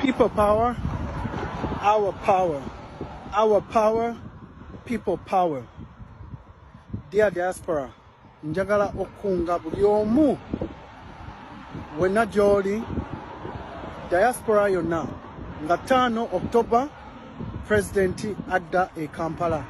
People power, our power. Our power, people power. Dear diaspora, njagala okunga buli omu wenna gy'oli diaspora yonna nga 5 October President adda e Kampala.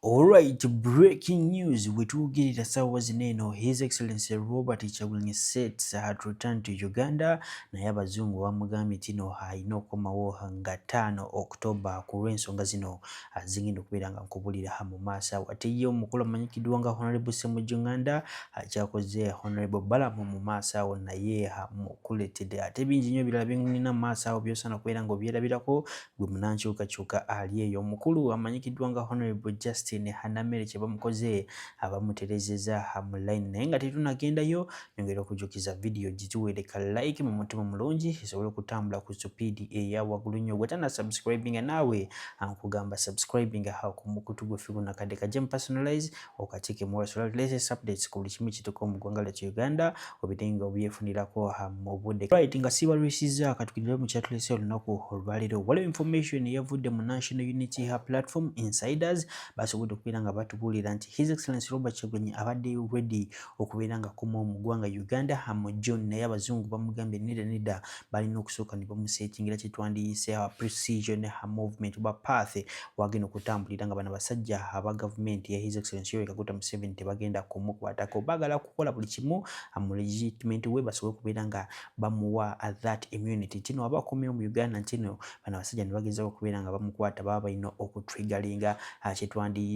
Alright, breaking news. Wetuugirira sawa zineno. His Excellency Robert Kyagulanyi Ssents had returned to Uganda naye abazungu bamugambye tino alina okomawo nga 5 October ku lw'ensonga zino zingenda okubeera nga nkubulira mu maaso awo. Ate ye omukulu amanyikiddwa nga Honorable Ssemujju Nganda akyakoze Honorable Balamu mu maaso awo naye mukuletedde ate bingi nnyo ebirala byennina mu maaso awo by'osaana okubeera ng'obyerabirako gwe munankyukakyuka ali eyo. Omukulu amanyikiddwa nga Honorable Justin ne Hanamere kye bamukoze abamuterezeza mu line naye nga tetunagendayo nyongera okujukiza video gituweereka like mu mutima mulungi esobole okutambula ku speed eya waggulu nnyo. Bwe tana subscribing naawe ankugamba subscribing ku mukutu gwe figuna kadde kajja personalize okatike mu latest updates ku buli kimu kituuka mu ggwanga lyattu Uganda obitenga obyefunirako mu budde. Right, nga sibalwisiza katukirire mu kyatulese olunaku olwaleero waliwo information eyavudde mu National Unity Hub platform insiders basobodde okubeera nga batubuulira nti His Excellency Robert Kyagulanyi abadde ready okubeera nga koma mu ggwanga Uganda mu June naye abazungu bamugambye nedda balina okusooka ne bamusetingira kye twandiyise precision movement oba path wagenda okutambulira nga bano basajja aba government ya His Excellency Yoweri Kaguta Museveni tebagenda kumukwatako bagala kukola buli kimu mu legitimate we basobole okubeera nga bamuwa that immunity kino abakomyewo mu Uganda ntino bano basajja ne bagezaako okubeera nga bamukwata baba balina okutriggalinga kye twandiyise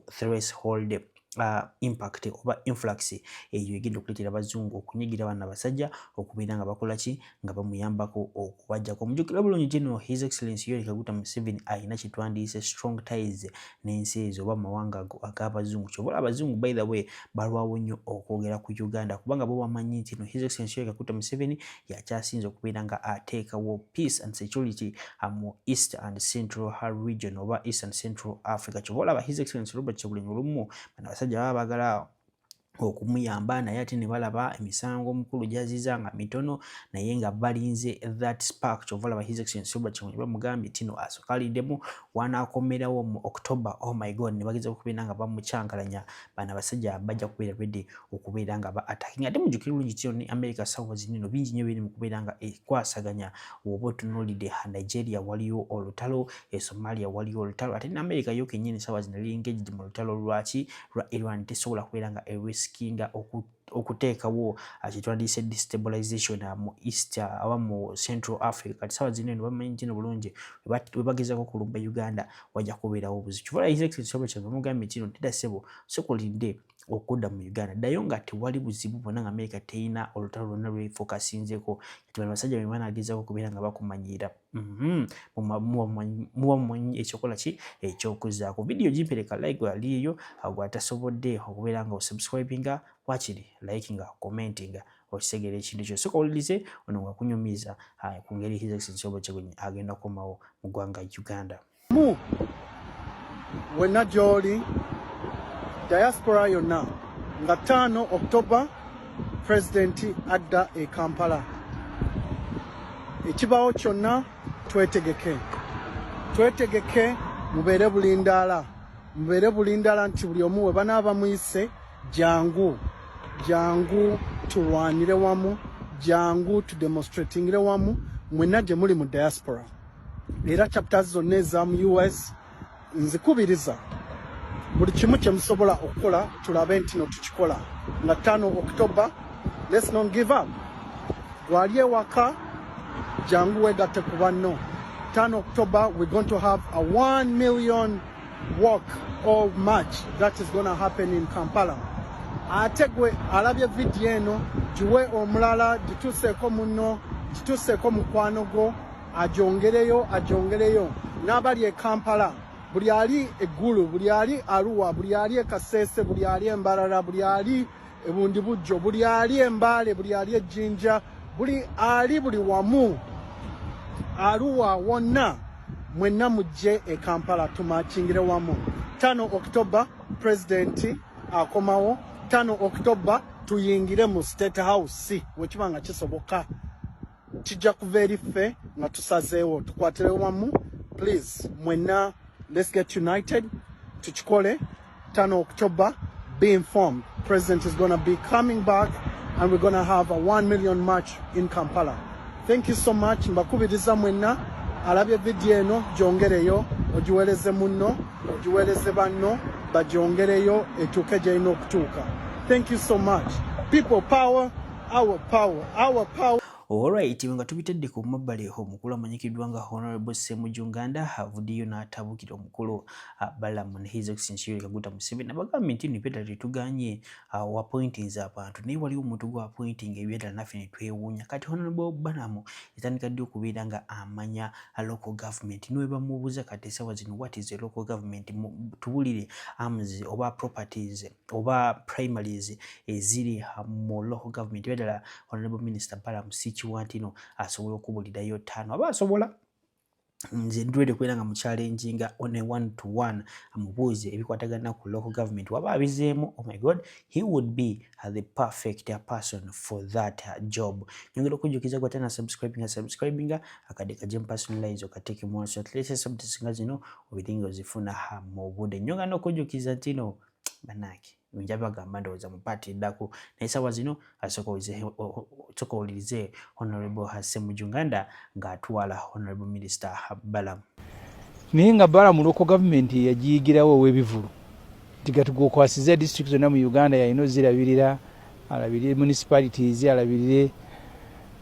threshold impact oba influx eyo egenda okuleetera abazungu okunyigira bana abasajja okubeera nga bakola ki nga bamuyambako okubajjako. Omujjukira bulungi General His Excellency Yoweri Kaguta Museveni alina kye twandiyise strong ties n'ensi ezo oba amawanga ag'abazungu. Kyobola abazungu by the way balwawo nnyo okwogera ku Uganda kubanga bo bamanyi nti His Excellency Yoweri Kaguta Museveni yakyasinze okubeera nga ateekawo peace and security mu East and Central region oba East and Central Africa. Kyobola aba His Excellency Robert Kyagulanyi olumu abasajja baba bagala okumuyamba naye ate ne balaba emisango omukulu gyaziza nga mitono naye nga balinze that spark kyovala ba His Excellency Robert Kyagulanyi bamugambye tino asokalidemu wanaakomerawo mu October. Oh my god, ne bageza okubeera nga bamucyankalanya bana abasajja bajja kubeera ready okubeera nga ba attacking. Ate mujjukire bulungi tino ne America sawa zinino bingi nnyo biri mu kubeera nga ekwasaganya oba otunuulidde Nigeria waliyo olutalo Somalia waliyo olutalo ate ne America yo kennyini sawa zino eri engaged mu lutalo lwaki lwa Iran tesobola kubeera nga kinga okuteekawo kitwandiyise destabilization mu East aba mu Central Africa kati sawa zino bamanyi kino bulungi we bagezako kulumba Uganda wajja kubeerawo obuzibu. Kivala His Excellency Robert Kyagulanyi bamugambye kino tedda ssebo sokolidde okudda mu Uganda ddayo nga tewali buzibu bwonna nga America teyina olutalo lwonna lwefokasinzeko kati bano basajja be banagezako okubeera nga bakumanyira mubamumanyi ekyokola ki ekyokuzaako. Video gimpereka like aliyo gwatasobodde okubeera nga osubscribinga wakiri likinga commentinga okisegera ekintu kyo soka olirize ono nga kunyumiza ku ngeri His Excellency Robert Kyagulanyi agenda kukomawo mu ggwanga Uganda. Wenna gy'oli diaspora yonna nga 5 October President adda e Kampala. Ekibawo kyonna twetegeke mubeere bulindaala nti buli omu we banaaba muyise jangu tulwanire wamu jangu tudemonstratingire wamu mwenna gye muli mu diaspora era chapters zonna eza mu US nzikubiriza buli kimu kye musobola okukola tulabe nti no tukikola nga 5 October. Let's not give up. Gwali ewaka jangu wegatte ku banno. 5 October we're going to have a 1 million walk or march that is going to happen in Kampala. Ate gwe alabye video eno jiwe omulala gituseeko munno gituseeko mukwano gwo ajongereyo n'abali e Kampala buli ali eggulu buli ali Arua buli ali e Kasese buli ali Embarara buli ali ebundi bujjo buli ali Embale buli ali ejjinja buli ali buli wamu Arua wonna mwenna mujje e Kampala tumachingire wamu. 5 October President akomawo 5 October tuyingire mu State House wekibanga kisoboka kijja kuva eri ffe nga tusazeewo tukwatire wamu. Please mwenna, let's get united, tukikole. 10 October, be informed. President is going to be coming back and we're going to have a 1 million march in Kampala. Thank you so much. Mbakubiriza mwenna alabye video eno gyongereyo ogiweereze munno ogiweereze banno bagyongereyo etuuke gy'erina okutuuka. Thank you so much. People power, our power, our power. Alright, nga tubitedde ku mabbali omukulu amanyikiddwa nga Honorable Ssemujju avuddeyo n'atabukira omukulu Balaam ne His Excellency Yoweri Kaguta Museveni abagambye nti nipeta tetuganye appointings abantu naye waliwo omuntu gwa appointing ebyetala naffe ne twewuunya. Kati Honorable Balaam yatandika ddi okubeera nga amanya local government niwe bamubuuza kati essaawa zino what is a local government, tuwulire arms oba properties oba primaries eziri mu local government ebyetala Honorable Minister Balaam Kiwantino asobola okubulirayo 5 aba asobola nze ndwede kwera nga muchalenjinga on a 1-to-1 amubuuze ebikwatagana ku local government waba abizeemu. Oh my god, he would be the perfect person for that job. Nyongera okujjukiza kwa tena subscribing akade kajem personalize okateke mu so latest updates nga zino obiringo zifuna mu bude. Nyonga n'okujjukiza tino banaki njaba gamba ndoza mu party dako naisaba zino asokolize Honorable Ssemujju nga atwala Honorable Minister Balaam. Naye nga Balaam local government yagiyigirawo w'ebivulu tigatugokwasiza district zonna mu Uganda yalina zirabirira alabirire municipalities alabirire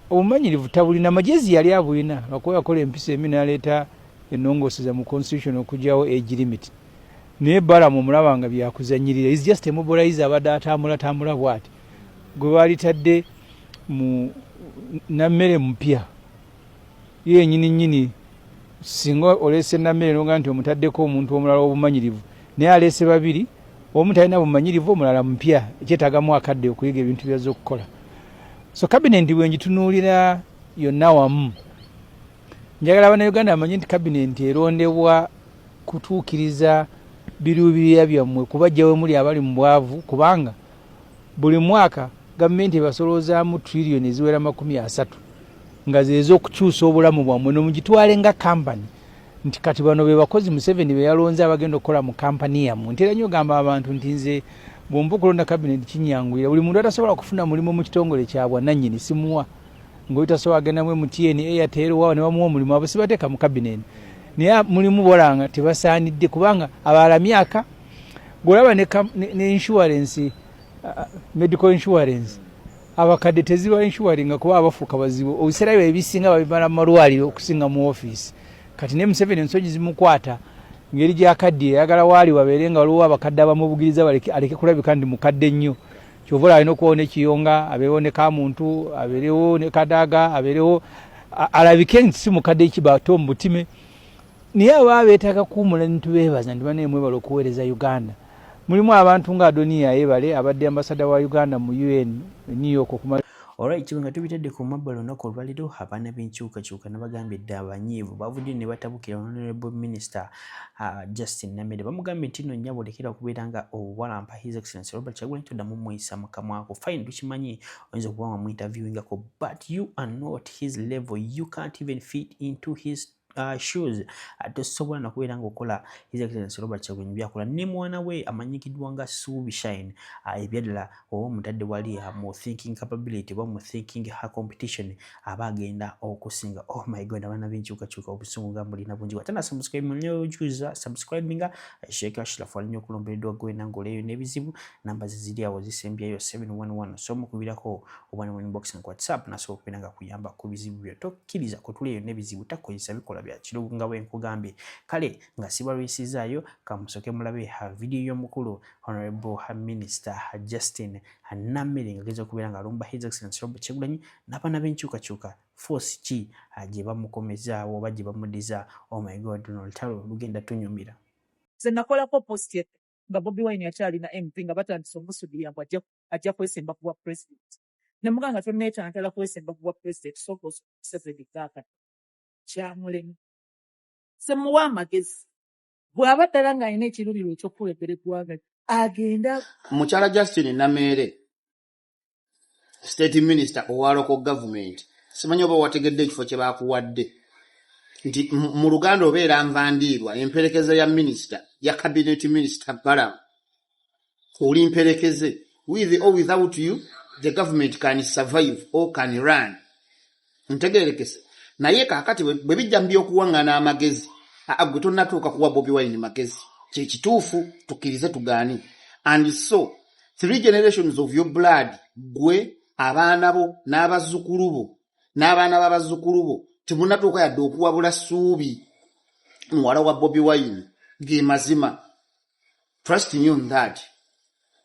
obumanyirivu tabulina magezi yali abulina lwakuba yakola empisa emi n'aleeta ennongoosereza mu constitution okugyawo age limit. Naye Balaam omulaba nga byakuzanyirira is just a mobilizer abadde atambula bw'ati gwe baalitadde mu nammere mpya ye nyini singa olese nammere nonga nti omutaddeko omuntu omulala obumanyirivu naye alese babiri omu talina bumanyirivu omulala mpya ekyetagamu akadde okuyiga ebintu byazo okukola. So cabinet bwengitunuulira yonna wamu njagala Bannayuganda bamanyi nti cabinet erondebwa kutuukiriza biruubirira byammwe kubajjawe muli abali mu bwavu kubanga buli mwaka gavumenti ebasolozaamu trillion eziwera 30 nga zezo okukyusa obulamu bwammwe nomugitwale nga kampani nti kati bano be bakozi Museveni be yalonze abagenda okukola mu kampani yammwe. Ntera nnyo gamba abantu nti nze bw'ompa okulonda cabinet kinyanguyira buli muntu atasobola kufuna mulimu mu kitongole kyabwe nannyini simuwa ng'oyitasobola agenda mu MTN Airtel wawa ne bamuwa omulimu abo sibateeka mu cabinet naye mulimu bolanga tebasaanidde kubanga abala myaka golaba ne insurance medical insurance abakadde teziba insuring kuba abafuuka bazibu obiserayo ebisinga babimala mu malwaliro okusinga mu office. Kati ne Museveni ensonyi zimukwata ngeri gyakadde ayagala waali wabeere nga waliwo abakadde abamubugiriza aleke kulabika ndi mukadde nnyo kyovola alina okubawo nekiyonga abeerewo ne kamuntu abeerewo ne kadaga abeerewo alabike nti si mukadde ekibato mu butime naye aba beetaaga kuwumula nitubeebaza nti bane mwebala okuweereza Uganda. Mulimu abantu nga Adoniya Yebale abadde ambassador wa Uganda mu UN New York okumala. Alright, nga tubitedde ku mabbali olunaku olwaliro abaana b'enkyukakyuka n'abagambidde abanyiivu bavudde ne batabukira Honorable Minister Justin Namere bamugambye nti nno nnyabo lekera okubeera nga owalampa His Excellency Robert Kyagulanyi toddamu muyisa mukamwako. Fine, tukimanyi oyinza okuba mu interviewingako but you are not his level, you can't even fit into his shoes. Tosobola nakubeera nga okola His Excellency Robert Kyagulanyi byakola ne mwana we amanyikiddwa nga Subi Shine ebyaddala oba omutadde wali mu thinking capability oba mu thinking competition aba agenda okusinga. Oh my god, abaana b'enkyukakyuka obusungu nga mulina bungi watana subscribing shake shirafu alinyo okulombeddwa gwe nangoleyo n'ebizibu namba ziziri awo zisembyayo 711 so mukubirako obwana mu inbox na WhatsApp nasobola okubeera nga kuyamba ku bizibu byo tokkiriza kutuleyo n'ebizibu takozesa bikola bya kirugu nga bwe nkugambye. Kale nga sibalwisizaayo kamusoke mulabe video y'omukulu Honorable Minister Justin Namere nga ageza okubeera nga alumba His Excellency Robert Kyagulanyi n'abaana b'enkyukakyuka force ki gye bamukomezaawo oba gye bamudiza. Oh my god, olutalo lugenda tunyumira. Nze nakolako post nga Bobi Wine yakyalina MP nga batandise omusudira ngu ajja kwesemba ku bwa president. Ne muganga tonneetantala kwesemba ku bwa president sooka Museveni kaakati kyamulema. Semuwa amagezi bw'aba ddala ng'alina ekiruliro ekyokukulembera eggwanga agenda. Mukyala Justin Namere, State Minister owa local government, simanyi oba wategedde ekifo kye bakuwadde nti mu Luganda obeera nvandiirwa emperekeze ya minister ya cabinet minister Balamu oli mperekeze with or without you the government can survive or can run ntegerekese naye kakati bwe bijja mbyo kuwangana amagezi gwe tonnatuuka kuwa Bobi Wine magezi kye kituufu tukkirize tugaani and so 3 generations of your blood gwe abaana bo n'abazzukulu bo n'abaana b'abazzukulu bo temunnatuuka yadde okuwabula Ssuubi muwala wa Bobi Wine ge mazima trust me on that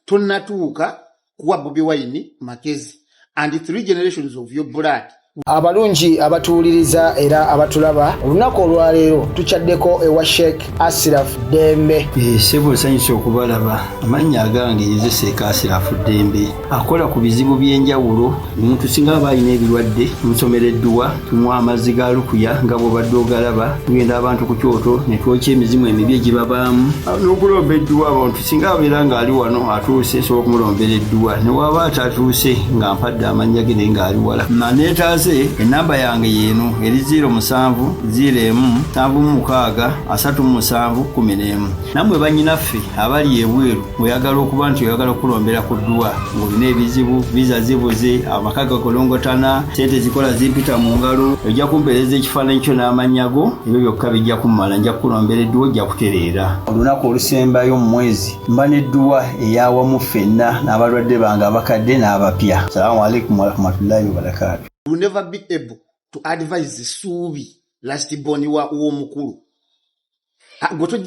tonnatuuka kuwa Bobi Wine magezi and 3 generations of your blood. Abalungi abatuuliriza era abatulaba olunaku olwaleero tukyaddeko ewa Sheikh Ashraf Dembe. Sebo sanyusa okubalaba amannya agange Seeka Ashraf Dembe akola ku bizibu by'enjawulo omuntu singa aba alina ebirwadde musomereddwa tumwa amazzi ga lukuya nga bw'obadde ogalaba tugenda abantu ku kyoto ne twokya emizimu emibi egibabaamu n'okulomba edduwa abantu singa abeera ng'ali wano atuuse sobola okumulombera edduwa ne waba atatuuse nga mpadde amannya ge naye ng'ali wala maneetaaze enamba yange yeno eri 0701 namwe bannyinaffe abali ebweru oyagala okuba nti oyagala okulombera ku dduwa ng'olina ebizibu viza zibuze amaka gakolongotana sente zikola zimpita mu ngalo ojja kumpeereza ekifaananyi kyo n'amanyago ebyo byokka bijja kummala nja kukulombera edduwa ojja kutereera olunaku olusembayo mu mwezi mba n'edduwa eyawamu ffenna n'abalwadde bange abakadde n'abapya. Salaamu alaikum warahmatullahi wabarakatuh. Will never be able to advise Ssuubi last born w'omukulu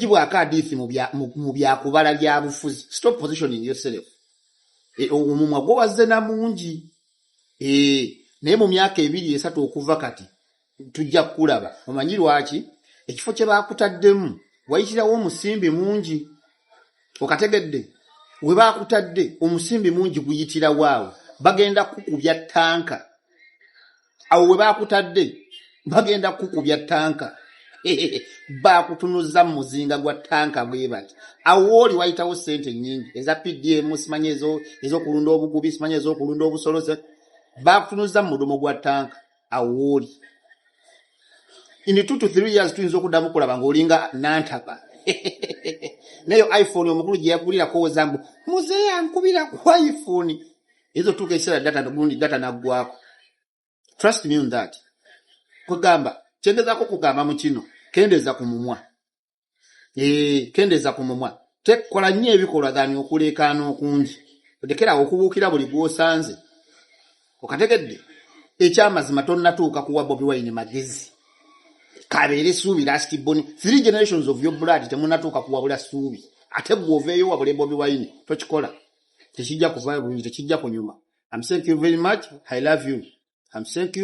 gwe akadiithi mu byakubala bya bufuzi. Stop positioning yourself. Omumwa gwo wazze na mungi naye mu myaka 2-3 okuva kati tujja kulaba omanyi lwaki ekifo kye baakutaddemu wayitirawo omusimbi mungi okategedde we baakutadde omusimbi mungi guyitira waawo bagenda kukubya tanka awo we baakutadde bagenda kukubya tanka baakutunuza muzinga gwa tanka bwe bati awo oli wayitawo sente nnyingi eza PDM simanyi ez'okulunda obugubi simanyi ez'okulunda obusoloze baakutunuza mu mudomo gwa tanka awo oli in 2 to 3 years tuyinza okuddamu kulaba ng'olinga nantaba neyo iPhone omukulu gye yakulirako ozambu muzeeyi ankubira ku iPhone ezo tuuka ekiseera data naggwako. Trust me on that. Kugamba kyendezako kugamba mu kino kendeza ku mumwa kendeza ku mumwa tekola nnyo ebikolwa dhani okuleekaana okungi odekera okubuukira buli gwosanze okategedde ekyamazima tonnatuuka kuwa Bobi Wine magezi kabeere Ssuubi last born 3 generations of your blood temunnatuuka kuwabula Ssuubi ate gwoveeyo wabule Bobi Wine tokikola tekijja kuvaayo bulungi tekijja kunyuma. I'm thank you very much. I love you. I'm thank you.